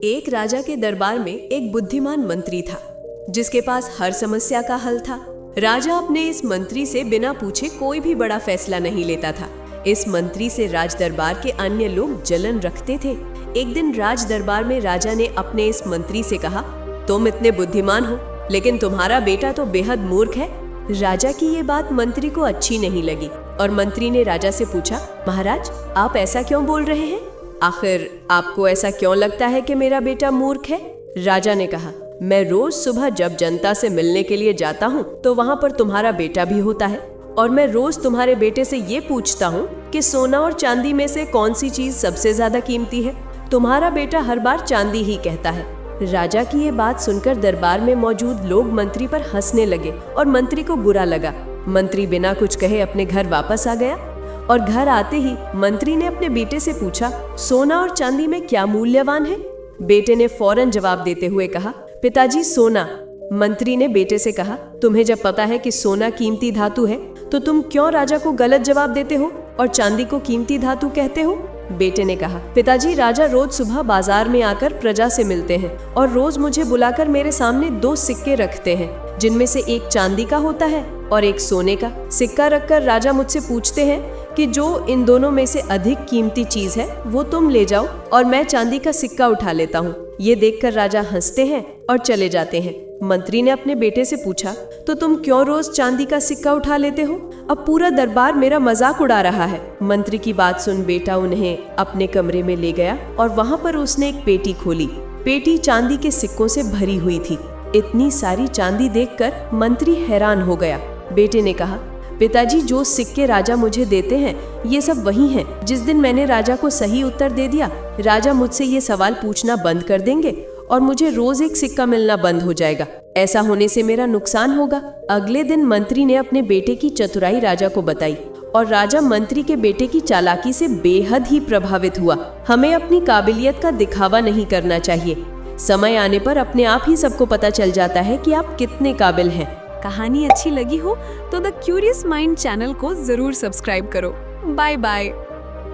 एक राजा के दरबार में एक बुद्धिमान मंत्री था जिसके पास हर समस्या का हल था। राजा अपने इस मंत्री से बिना पूछे कोई भी बड़ा फैसला नहीं लेता था। इस मंत्री से राज दरबार के अन्य लोग जलन रखते थे। एक दिन राज दरबार में राजा ने अपने इस मंत्री से कहा, तुम इतने बुद्धिमान हो लेकिन तुम्हारा बेटा तो बेहद मूर्ख है। राजा की ये बात मंत्री को अच्छी नहीं लगी और मंत्री ने राजा से पूछा, महाराज आप ऐसा क्यों बोल रहे हैं? आखिर आपको ऐसा क्यों लगता है कि मेरा बेटा मूर्ख है? राजा ने कहा, मैं रोज सुबह जब जनता से मिलने के लिए जाता हूँ तो वहाँ पर तुम्हारा बेटा भी होता है और मैं रोज तुम्हारे बेटे से ये पूछता हूँ कि सोना और चांदी में से कौन सी चीज सबसे ज्यादा कीमती है। तुम्हारा बेटा हर बार चांदी ही कहता है। राजा की ये बात सुनकर दरबार में मौजूद लोग मंत्री पर हंसने लगे और मंत्री को बुरा लगा। मंत्री बिना कुछ कहे अपने घर वापस आ गया और घर आते ही मंत्री ने अपने बेटे से पूछा, सोना और चांदी में क्या मूल्यवान है? बेटे ने फौरन जवाब देते हुए कहा, पिताजी सोना। मंत्री ने बेटे से कहा, तुम्हें जब पता है कि सोना कीमती धातु है तो तुम क्यों राजा को गलत जवाब देते हो और चांदी को कीमती धातु कहते हो? बेटे ने कहा, पिताजी राजा रोज सुबह बाजार में आकर प्रजा से मिलते हैं और रोज मुझे बुलाकर मेरे सामने दो सिक्के रखते हैं जिनमें से एक चांदी का होता है और एक सोने का। सिक्का रखकर राजा मुझसे पूछते हैं कि जो इन दोनों में से अधिक कीमती चीज है वो तुम ले जाओ और मैं चांदी का सिक्का उठा लेता हूँ। ये देखकर राजा हंसते हैं और चले जाते हैं। मंत्री ने अपने बेटे से पूछा, तो तुम क्यों रोज चांदी का सिक्का उठा लेते हो? अब पूरा दरबार मेरा मजाक उड़ा रहा है। मंत्री की बात सुन बेटा उन्हें अपने कमरे में ले गया और वहाँ पर उसने एक पेटी खोली। पेटी चांदी के सिक्कों से भरी हुई थी। इतनी सारी चांदी देखकर मंत्री हैरान हो गया। बेटे ने कहा, पिताजी जो सिक्के राजा मुझे देते हैं ये सब वही हैं। जिस दिन मैंने राजा को सही उत्तर दे दिया, राजा मुझसे ये सवाल पूछना बंद कर देंगे और मुझे रोज एक सिक्का मिलना बंद हो जाएगा। ऐसा होने से मेरा नुकसान होगा। अगले दिन मंत्री ने अपने बेटे की चतुराई राजा को बताई और राजा मंत्री के बेटे की चालाकी से बेहद ही प्रभावित हुआ। हमें अपनी काबिलियत का दिखावा नहीं करना चाहिए। समय आने पर अपने आप ही सबको पता चल जाता है कि आप कितने काबिल हैं। कहानी अच्छी लगी हो तो द क्यूरियस माइंड चैनल को जरूर सब्सक्राइब करो। Bye bye.